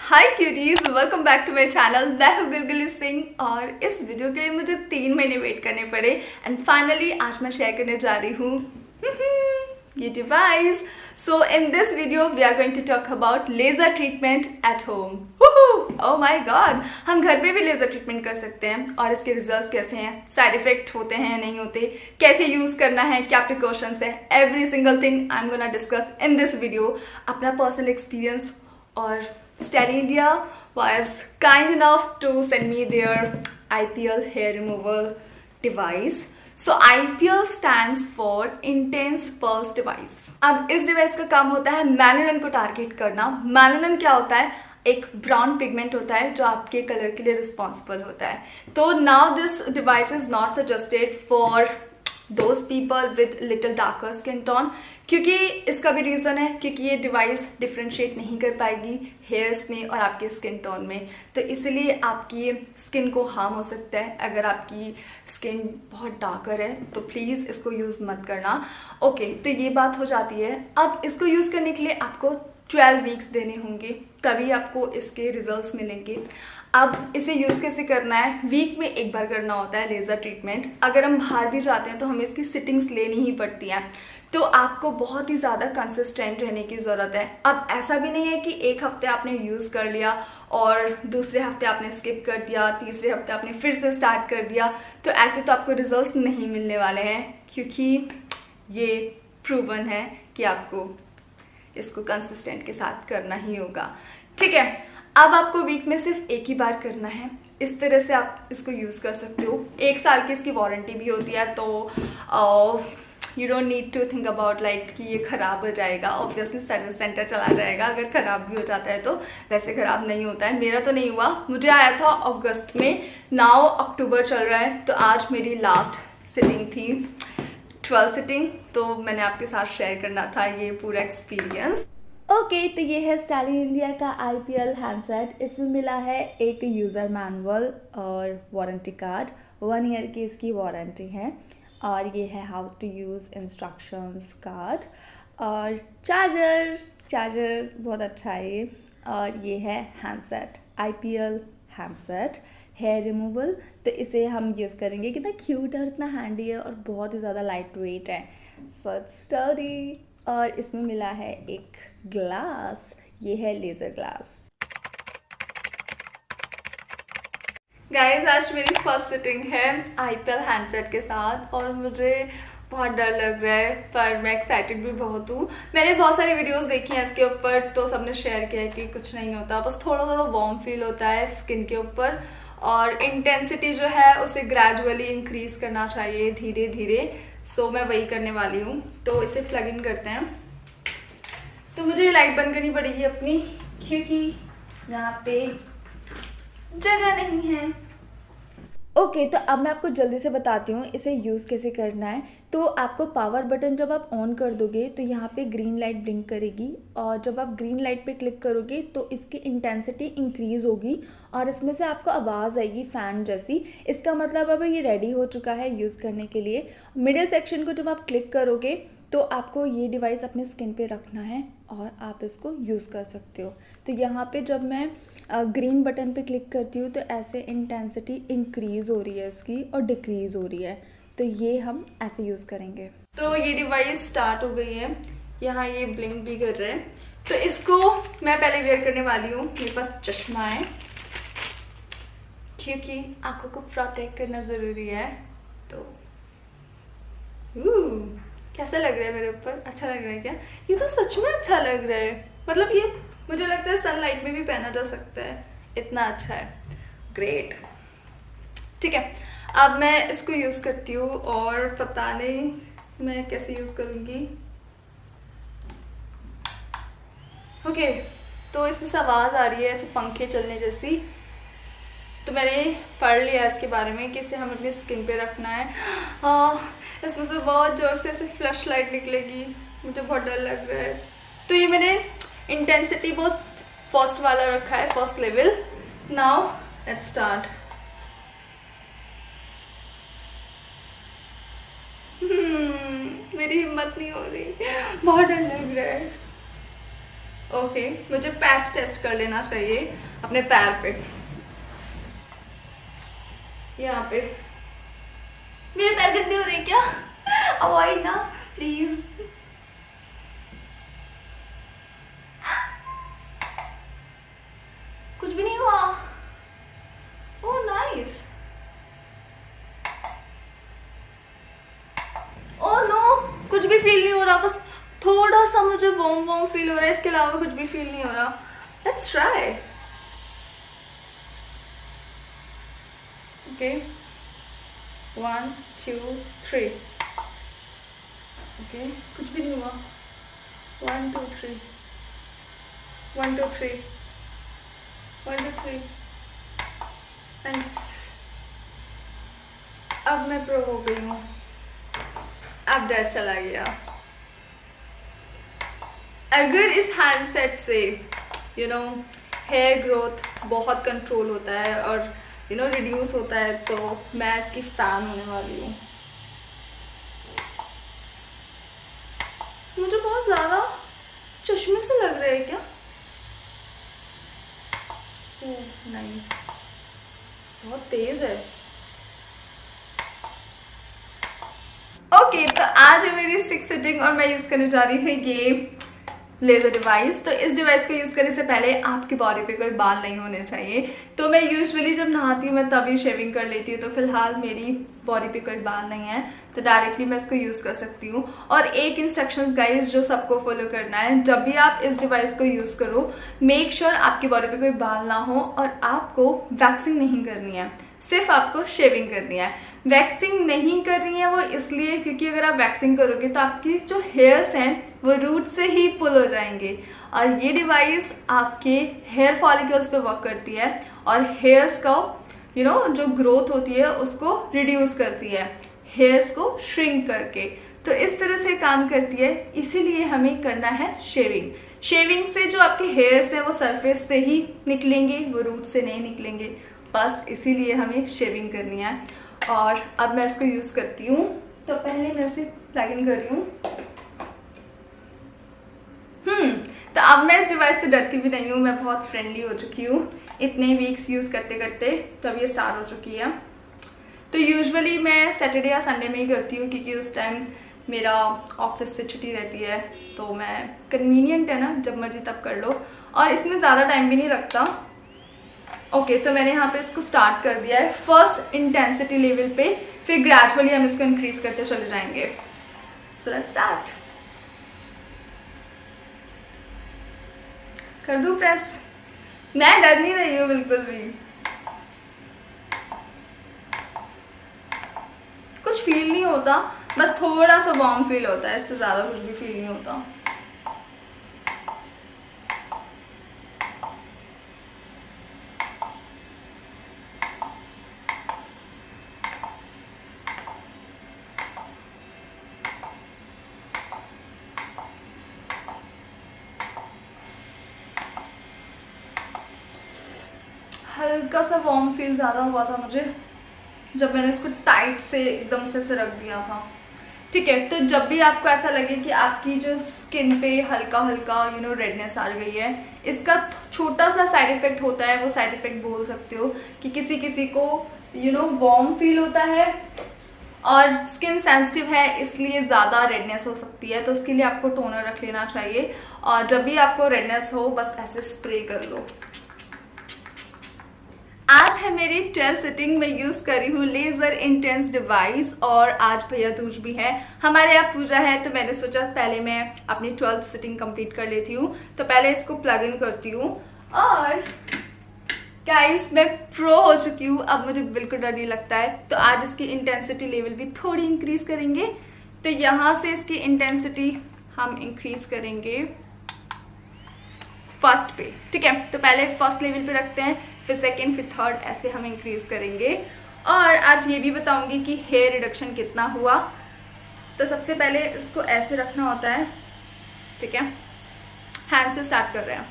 Hi cuties, welcome back to my channel. मैं हूँ गुलगुली सिंह और इस वीडियो के लिए मुझे 3 महीने वेट करने पड़े एंड फाइनली आज मैं शेयर करने जा रही हूँ ये device. So in this video we are going to talk about laser treatment at home. Oh my god, हम घर पे भी लेजर ट्रीटमेंट कर सकते हैं और इसके रिजल्ट्स कैसे हैं, साइड इफेक्ट होते हैं या नहीं होते, कैसे यूज करना है, क्या प्रिकॉशंस है, every single thing I am gonna discuss in this video. अपना पर्सनल एक्सपीरियंस और Styling India was kind enough to send me their IPL hair removal device. So IPL stands for Intense Pulse Device. अब इस device का काम होता है melanin को target करना। मेलानिन क्या होता है? एक ब्राउन पिगमेंट होता है जो आपके कलर के लिए रिस्पॉन्सिबल होता है। तो now this device is not suggested for those people with little darker skin tone, क्योंकि इसका भी रीज़न है क्योंकि ये डिवाइस डिफ्रेंशिएट नहीं कर पाएगी हेयर्स में और आपके स्किन टोन में, तो इसलिए आपकी स्किन को हार्म हो सकता है। अगर आपकी स्किन बहुत डार्कर है तो प्लीज़ इसको यूज़ मत करना। ओके, तो ये बात हो जाती है। अब इसको यूज़ करने के लिए आपको 12 वीक्स देने होंगे, तभी आपको इसके रिजल्ट्स मिलेंगे। अब इसे यूज़ कैसे करना है? वीक में एक बार करना होता है लेज़र ट्रीटमेंट। अगर हम बाहर भी जाते हैं तो हमें इसकी सिटिंग्स लेनी ही पड़ती हैं, तो आपको बहुत ही ज़्यादा कंसिस्टेंट रहने की ज़रूरत है। अब ऐसा भी नहीं है कि एक हफ्ते आपने यूज़ कर लिया और दूसरे हफ्ते आपने स्किप कर दिया, तीसरे हफ्ते आपने फिर से स्टार्ट कर दिया, तो ऐसे तो आपको रिजल्ट्स नहीं मिलने वाले हैं, क्योंकि ये प्रूवन है कि आपको इसको कंसिस्टेंट के साथ करना ही होगा। ठीक है, अब आपको वीक में सिर्फ एक ही बार करना है। इस तरह से आप इसको यूज़ कर सकते हो। 1 साल की इसकी वारंटी भी होती है, तो you don't need to think about like कि ये ख़राब हो जाएगा। ऑब्वियसली सर्विस सेंटर चला जाएगा अगर ख़राब भी हो जाता है तो, वैसे ख़राब नहीं होता है। मेरा तो नहीं हुआ, मुझे आया था अगस्त में, नाउ अक्टूबर चल रहा है, तो आज मेरी लास्ट सिटिंग थी, 12 सिटिंग, तो मैंने आपके साथ शेयर करना था ये पूरा एक्सपीरियंस। ओके, तो ये है स्टाइलिंग इंडिया का IPL हैंडसेट। इसमें मिला है एक यूज़र मैनुअल और वारंटी कार्ड, 1 ईयर की इसकी वारंटी है, और ये है how to use instructions card, और चार्जर बहुत अच्छा है ये, और ये है handset, IPL handset hair removal. तो इसे हम यूज़ करेंगे। कितना क्यूट है, इतना हैंडी है और बहुत ही ज़्यादा लाइट वेट है, सो स्टडी। और इसमें मिला है एक ग्लास, ये है लेज़र ग्लास। गाइस, आज मेरी फर्स्ट सिटिंग है IPL हैंडसेट के साथ और मुझे बहुत डर लग रहा है, पर मैं एक्साइटेड भी बहुत हूँ। मैंने बहुत सारी वीडियोस देखी हैं इसके ऊपर, तो सबने शेयर किया है कि कुछ नहीं होता, बस थोड़ा थोड़ा वार्म फील होता है स्किन के ऊपर, और इंटेंसिटी जो है उसे ग्रेजुअली इंक्रीज करना चाहिए धीरे धीरे। सो मैं वही करने वाली हूँ। तो इसे प्लग इन करते हैं। तो मुझे लाइट बंद करनी पड़ेगी अपनी, क्योंकि यहाँ पे जगह नहीं है। ओके, तो अब मैं आपको जल्दी से बताती हूँ इसे यूज़ कैसे करना है। तो आपको पावर बटन जब आप ऑन कर दोगे तो यहाँ पे ग्रीन लाइट ब्लिंक करेगी, और जब आप ग्रीन लाइट पे क्लिक करोगे तो इसकी इंटेंसिटी इंक्रीज़ होगी और इसमें से आपको आवाज़ आएगी फ़ैन जैसी। इसका मतलब अब ये रेडी हो चुका है यूज़ करने के लिए। मिडिल सेक्शन को जब आप क्लिक करोगे तो आपको ये डिवाइस अपने स्किन पे रखना है और आप इसको यूज़ कर सकते हो। तो यहाँ पे जब मैं ग्रीन बटन पे क्लिक करती हूँ तो ऐसे इंटेंसिटी इंक्रीज़ हो रही है इसकी और डिक्रीज़ हो रही है, तो ये हम ऐसे यूज़ करेंगे। तो ये डिवाइस स्टार्ट हो गई है, यहाँ ये ब्लिंक भी कर रहा है। तो इसको मैं पहले वेयर करने वाली हूँ। मेरे पास चश्मा है क्योंकि आंखों को प्रोटेक्ट करना ज़रूरी है। तो कैसा लग रहा है मेरे ऊपर? अच्छा लग रहा है क्या? ये तो सच में अच्छा लग रहा है, मतलब ये मुझे लगता है सनलाइट में भी पहना जा सकता है, इतना अच्छा है। ग्रेट, ठीक है, अब मैं इसको यूज़ करती हूँ और पता नहीं मैं कैसे यूज़ करूँगी। ओके, तो इसमें से आवाज़ आ रही है ऐसे पंखे चलने जैसी। तो मैंने पढ़ लिया इसके बारे में कि इसे हम अपनी स्किन पे रखना है। हाँ, इसमें से बहुत ज़ोर से ऐसे फ्लैश लाइट निकलेगी, मुझे बहुत डर लग रहा है। तो ये मैंने इंटेंसिटी बहुत फर्स्ट वाला रखा है, first level. Now let's start. मेरी हिम्मत नहीं हो रही, बहुत डर लग रहा है। ओके, मुझे पैच टेस्ट कर लेना चाहिए अपने पैर पे, यहाँ पे। मेरे पैर गंदे हो रहे हैं क्या? अवॉइड ना प्लीज। कुछ भी नहीं हुआ। Oh nice. ओह नो, कुछ भी फील नहीं हो रहा, बस थोड़ा सा मुझे वार्म वार्म फील हो रहा है, इसके अलावा कुछ भी फील नहीं हो रहा। Let's try. ओके, 1 2 3। ओके, कुछ भी नहीं हुआ। 1 2 3 1 2 3 1 2 3। नाइस। अब मैं प्रो हो गई हूँ, अब डर चला गया। अगर इस हैंडसेट से हेयर ग्रोथ बहुत कंट्रोल होता है और रिड्यूस होता है, तो मैं इसकी फैन होने वाली हूँ। मुझे बहुत ज्यादा चश्मे से लग रहा है क्या? ओह नाइस, बहुत तेज है। ओके, तो आज है मेरी 6th सिटिंग और मैं यूज करने जा रही हूँ ये लेजर डिवाइस। तो इस डिवाइस को यूज करने से पहले आपकी बॉडी पे कोई बाल नहीं होने चाहिए। तो मैं यूजुअली जब नहाती हूँ मैं तभी शेविंग कर लेती हूँ, तो फिलहाल मेरी बॉडी पे कोई बाल नहीं है, तो डायरेक्टली मैं इसको यूज कर सकती हूँ। और एक इंस्ट्रक्शंस गाइस जो सबको फॉलो करना है, जब भी आप इस डिवाइस को यूज करो मेक श्योर आपकी बॉडी पे कोई बाल ना हो और आपको वैक्सिंग नहीं करनी है, सिर्फ आपको शेविंग करनी है। वैक्सिंग नहीं करनी है वो इसलिए क्योंकि अगर आप वैक्सिंग करोगे तो आपकी जो हेयर्स हैं वो रूट से ही पुल हो जाएंगे, और ये डिवाइस आपके हेयर फॉलिकल्स पे वर्क करती है और हेयर्स का जो ग्रोथ होती है उसको रिड्यूस करती है, हेयर्स को श्रिंक करके। तो इस तरह से काम करती है, इसीलिए हमें करना है शेविंग। शेविंग से जो आपके हेयर्स है वो सरफेस से ही निकलेंगे, वो रूट से नहीं निकलेंगे, बस इसीलिए हमें शेविंग करनी है। और अब मैं इसको यूज करती हूँ, तो पहले मैं इसे प्लग इन कर रही हूँ। तो अब मैं इस डिवाइस से डरती भी नहीं हूँ, मैं बहुत फ्रेंडली हो चुकी हूँ इतने वीक्स यूज करते करते, तो अब ये स्टार्ट हो चुकी है। तो यूजुअली मैं सैटरडे या संडे में ही करती हूँ क्योंकि उस टाइम मेरा ऑफिस से छुट्टी रहती है, तो मैं कन्वीनियंट है ना, जब मर्जी तब कर लो, और इसमें ज़्यादा टाइम भी नहीं लगता। ओके, तो मैंने यहाँ पे इसको स्टार्ट कर दिया है फर्स्ट इंटेंसिटी लेवल पे, फिर ग्रेजुअली हम इसको इंक्रीज करते चले जाएंगे। So let's start. कर दूं प्रेस? मैं डर नहीं रही हूँ बिल्कुल भी, कुछ फील नहीं होता, बस थोड़ा सा वार्म फील होता है, इससे ज्यादा कुछ भी फील नहीं होता। हल्का सा वार्म फील ज़्यादा हुआ था मुझे जब मैंने इसको टाइट से एकदम से रख दिया था। ठीक है, तो जब भी आपको ऐसा लगे कि आपकी जो स्किन पे हल्का हल्का रेडनेस आ गई है, इसका छोटा सा साइड इफेक्ट होता है, वो साइड इफेक्ट बोल सकते हो कि किसी किसी को वार्म फील होता है और स्किन सेंसिटिव है इसलिए ज़्यादा रेडनेस हो सकती है, तो उसके लिए आपको टोनर रख लेना चाहिए। और जब भी आपको रेडनेस हो बस ऐसे स्प्रे कर लो। आज है मेरी 12th सिटिंग में यूज कर रही हूँ लेजर इंटेंस डिवाइस, और आज भैया दूज भी है, हमारे यहाँ पूजा है, तो मैंने सोचा पहले मैं अपनी 12th सिटिंग कंप्लीट कर लेती हूँ। तो पहले इसको प्लग इन करती हूँ, और गाइस मैं प्रो हो चुकी हूँ, अब मुझे बिल्कुल डर नहीं लगता है। तो आज इसकी इंटेंसिटी लेवल भी थोड़ी इंक्रीज करेंगे, तो यहाँ से इसकी इंटेंसिटी हम इंक्रीज करेंगे फर्स्ट पे। ठीक है, तो पहले फर्स्ट लेवल पे रखते हैं, फिर सेकेंड, फिर थर्ड, ऐसे हम इंक्रीज करेंगे। और आज ये भी बताऊंगी कि हेयर रिडक्शन कितना हुआ। तो सबसे पहले इसको ऐसे रखना होता है, ठीक है, हैंड से स्टार्ट कर रहे हैं।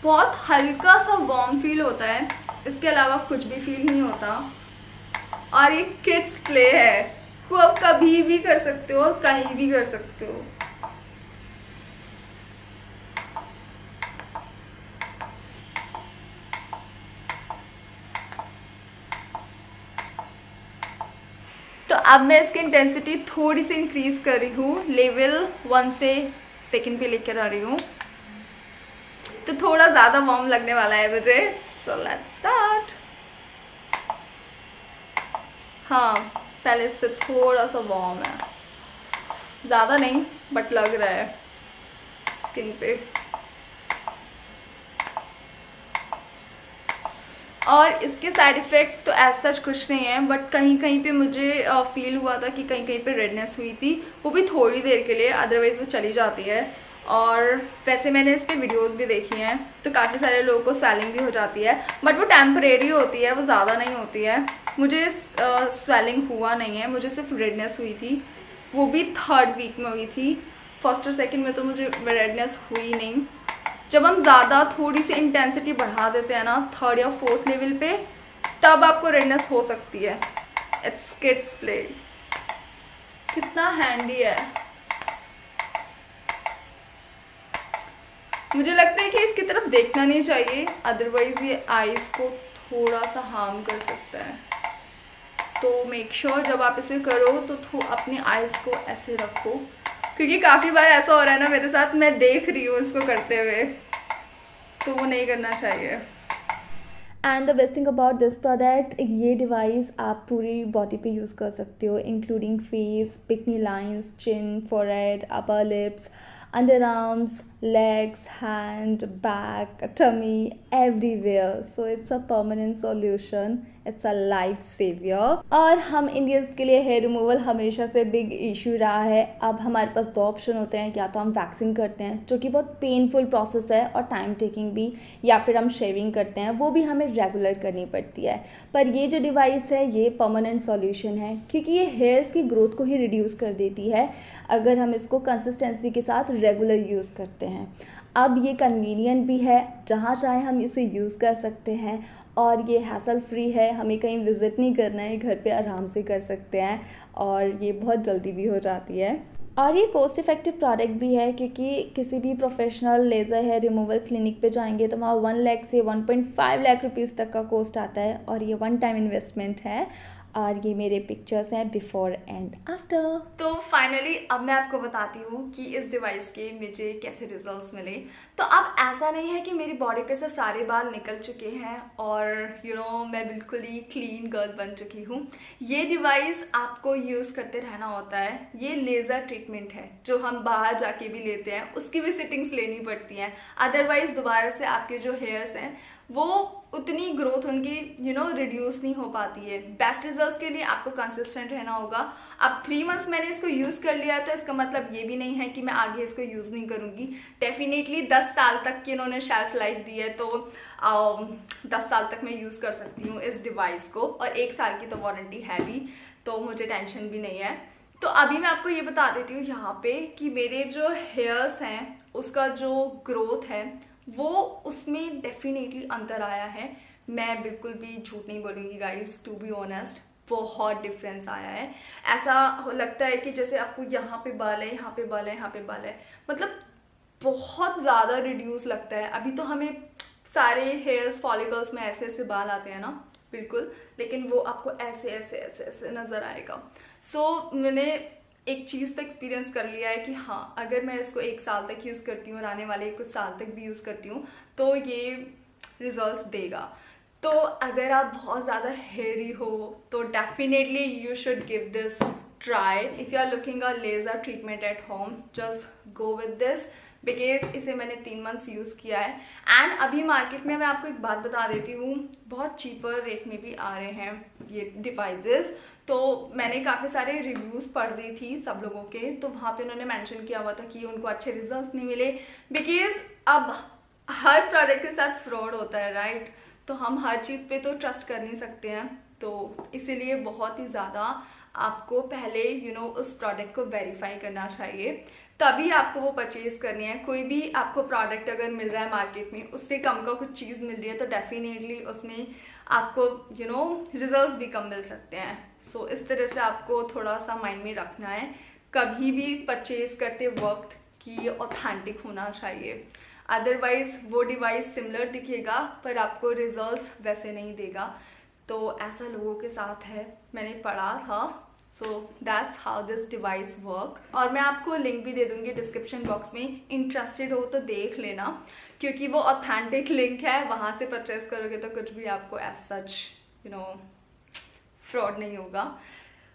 बहुत हल्का सा वार्म फील होता है, इसके अलावा कुछ भी फील नहीं होता। और ये किड्स प्ले है, को आप कभी भी कर सकते हो और कहीं भी कर सकते हो। अब मैं इसकी इंटेंसिटी थोड़ी सी इंक्रीज कर रही हूँ, लेवल 1 से 2 पे लेकर आ रही हूँ, तो थोड़ा ज़्यादा वार्म लगने वाला है मुझे। So let's start. हाँ, पहले से थोड़ा सा वार्म है, ज़्यादा नहीं बट लग रहा है स्किन पे। और इसके साइड इफ़ेक्ट तो ऐसा सच कुछ नहीं है, बट कहीं कहीं पे मुझे फील हुआ था कि कहीं कहीं पे रेडनेस हुई थी, वो भी थोड़ी देर के लिए, अदरवाइज़ वो चली जाती है। और वैसे मैंने इसके वीडियोस भी देखी हैं, तो काफ़ी सारे लोगों को स्वेलिंग भी हो जाती है, बट वो टेम्परेरी होती है, वो ज़्यादा नहीं होती है। मुझे स्वेलिंग हुआ नहीं है, मुझे सिर्फ रेडनेस हुई थी, वो भी 3rd वीक में हुई थी। 1st और 2nd में तो मुझे रेडनेस हुई नहीं। जब हम ज़्यादा थोड़ी सी इंटेंसिटी बढ़ा देते हैं ना 3rd या 4th लेवल पे, तब आपको रेडनेस हो सकती है। It's kids play. कितना हैंडी है। मुझे लगता है कि इसकी तरफ देखना नहीं चाहिए, अदरवाइज ये आईज को थोड़ा सा हार्म कर सकता है। तो मेक श्योर जब आप इसे करो तो अपनी आईज को ऐसे रखो, क्योंकि काफ़ी बार ऐसा हो रहा है ना मेरे साथ, मैं देख रही हूँ इसको करते हुए, तो वो नहीं करना चाहिए। And the best thing about this product, ये डिवाइस आप पूरी बॉडी पे यूज़ कर सकते हो, including face, bikini lines, chin, forehead, upper lips, under arms, legs, hand, back, tummy, everywhere. So it's a permanent solution. It's a life savior. और हम Indians के लिए हेयर रिमूवल हमेशा से बिग इशू रहा है। अब हमारे पास 2 ऑप्शन होते हैं, या तो हम वैक्सिंग करते हैं जो कि बहुत पेनफुल प्रोसेस है और टाइम टेकिंग भी, या फिर हम शेविंग करते हैं, वो भी हमें रेगुलर करनी पड़ती है। पर ये जो डिवाइस है ये परमानेंट सॉल्यूशन है, क्योंकि ये हेयर्स की ग्रोथ को ही रिड्यूस कर देती है अगर हम इसको कंसिस्टेंसी के साथ रेगुलर यूज़ करते हैं। अब ये कन्वीनियंट भी है, जहाँ चाहे हम इसे यूज़ कर सकते हैं, और ये हैसल फ्री है, हमें कहीं विज़िट नहीं करना है, घर पे आराम से कर सकते हैं, और ये बहुत जल्दी भी हो जाती है। और ये कॉस्ट इफ़ेक्टिव प्रोडक्ट भी है, क्योंकि किसी भी professional laser hair removal clinic पे जाएंगे तो वहाँ 1 लाख से 1.5 लाख रुपीज़ तक का कॉस्ट आता है, और ये 1 टाइम इन्वेस्टमेंट है। और ये मेरे पिक्चर्स हैं बिफोर एंड आफ्टर। तो फाइनली अब मैं आपको बताती हूँ कि इस डिवाइस के मुझे कैसे रिजल्ट्स मिले। तो अब ऐसा नहीं है कि मेरी बॉडी पे से सारे बाल निकल चुके हैं और मैं बिल्कुल ही क्लीन गर्ल बन चुकी हूँ। ये डिवाइस आपको यूज़ करते रहना होता है। ये लेज़र ट्रीटमेंट है जो हम बाहर जाके भी लेते हैं, उसकी भी सिटिंग्स लेनी पड़ती हैं, अदरवाइज दोबारा से आपके जो हेयर्स हैं वो उतनी ग्रोथ उनकी रिड्यूस नहीं हो पाती है। बेस्ट रिजल्ट्स के लिए आपको कंसिस्टेंट रहना होगा। अब 3 मंथ्स मैंने इसको यूज़ कर लिया है, तो इसका मतलब ये भी नहीं है कि मैं आगे इसको यूज़ नहीं करूँगी। डेफिनेटली 10 साल तक की इन्होंने शेल्फ लाइफ दी है, तो 10 साल तक मैं यूज़ कर सकती हूँ इस डिवाइस को, और 1 साल की तो वारंटी है भी, तो मुझे टेंशन भी नहीं है। तो अभी मैं आपको ये बता देती हूँ यहाँ पे कि मेरे जो हेयर्स हैं उसका जो ग्रोथ है वो उसमें डेफिनेटली अंतर आया है। मैं बिल्कुल भी झूठ नहीं बोलूँगी गाइस, टू बी ऑनेस्ट बहुत डिफरेंस आया है। ऐसा लगता है कि जैसे आपको यहाँ पे बाल है, यहाँ पे बाल है, यहाँ पे बाल है, मतलब बहुत ज़्यादा रिड्यूस लगता है। अभी तो हमें सारे हेयर्स फॉलिकल्स में ऐसे ऐसे बाल आते हैं ना, बिल्कुल, लेकिन वो आपको ऐसे ऐसे ऐसे ऐसे नज़र आएगा। सो मैंने एक चीज़ तो एक्सपीरियंस कर लिया है कि हाँ, अगर मैं इसको 1 साल तक यूज़ करती हूँ और आने वाले कुछ साल तक भी यूज़ करती हूँ तो ये रिजल्ट्स देगा। तो अगर आप बहुत ज़्यादा हेयरी हो तो definitely you should give this try. If you are looking a laser treatment at home, just go with this, because इसे मैंने 3 मंथ्स यूज़ किया है। एंड अभी मार्केट में मैं आपको एक बात बता देती हूँ, बहुत चीपर रेट में भी आ रहे हैं ये डिवाइसेस। तो मैंने काफ़ी सारे रिव्यूज़ पढ़ रही थी सब लोगों के, तो वहाँ पे उन्होंने मेंशन किया हुआ था कि उनको अच्छे रिजल्ट्स नहीं मिले, बिकॉज अब हर प्रोडक्ट के साथ फ्रॉड होता है, राइट? तो हम हर चीज़ पे तो ट्रस्ट कर नहीं सकते हैं, तो इसीलिए बहुत ही ज़्यादा आपको पहले उस प्रोडक्ट को वेरीफाई करना चाहिए, तभी आपको वो परचेज करनी है। कोई भी आपको प्रोडक्ट अगर मिल रहा है मार्केट में, उससे कम का कुछ चीज़ मिल रही है, तो डेफिनेटली उसमें आपको रिजल्ट्स भी कम मिल सकते हैं। सो इस तरह से आपको थोड़ा सा माइंड में रखना है कभी भी परचेज करते वक्त कि ऑथेंटिक होना चाहिए, अदरवाइज वो डिवाइस सिमिलर दिखेगा पर आपको रिजल्ट्स वैसे नहीं देगा। तो ऐसा लोगों के साथ है, मैंने पढ़ा था, so that's how this device work. और मैं आपको लिंक भी दे दूंगी डिस्क्रिप्शन बॉक्स में, इंटरेस्टेड हो तो देख लेना, क्योंकि वो ऑथेंटिक लिंक है, वहां से परचेस करोगे तो कुछ भी आपको एज सच फ्रॉड नहीं होगा।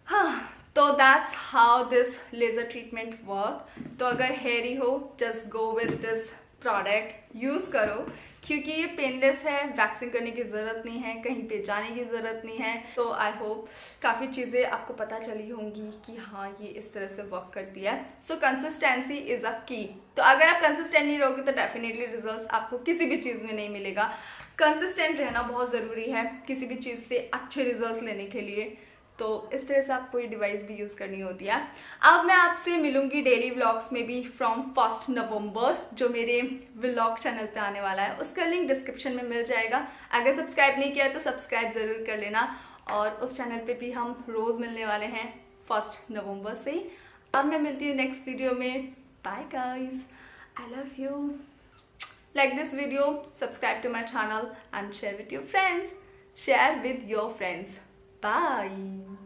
हाँ, तो that's how this laser treatment work. तो अगर हेयरी हो, just go with this product, use करो, क्योंकि ये पेनलेस है, वैक्सिंग करने की ज़रूरत नहीं है, कहीं पे जाने की ज़रूरत नहीं है। तो आई होप काफ़ी चीज़ें आपको पता चली होंगी कि हाँ ये इस तरह से वर्क करती है। सो कंसिस्टेंसी इज़ अ की। तो अगर आप कंसिस्टेंट नहीं रहोगे तो डेफिनेटली रिजल्ट्स आपको किसी भी चीज़ में नहीं मिलेगा। कंसिस्टेंट रहना बहुत ज़रूरी है किसी भी चीज़ से अच्छे रिजल्ट्स लेने के लिए। तो इस तरह से आपको ये डिवाइस भी यूज़ करनी होती है। अब मैं आपसे मिलूंगी डेली व्लॉग्स में भी फ्रॉम 1 नवंबर, जो मेरे व्लॉग चैनल पे आने वाला है। उसका लिंक डिस्क्रिप्शन में मिल जाएगा। अगर सब्सक्राइब नहीं किया तो सब्सक्राइब ज़रूर कर लेना। और उस चैनल पे भी हम रोज़ मिलने वाले हैं 1 नवंबर से। अब मैं मिलती हूँ नेक्स्ट वीडियो में। Bye guys, I love you. Like this video, subscribe to my channel and share with your friends. Bye.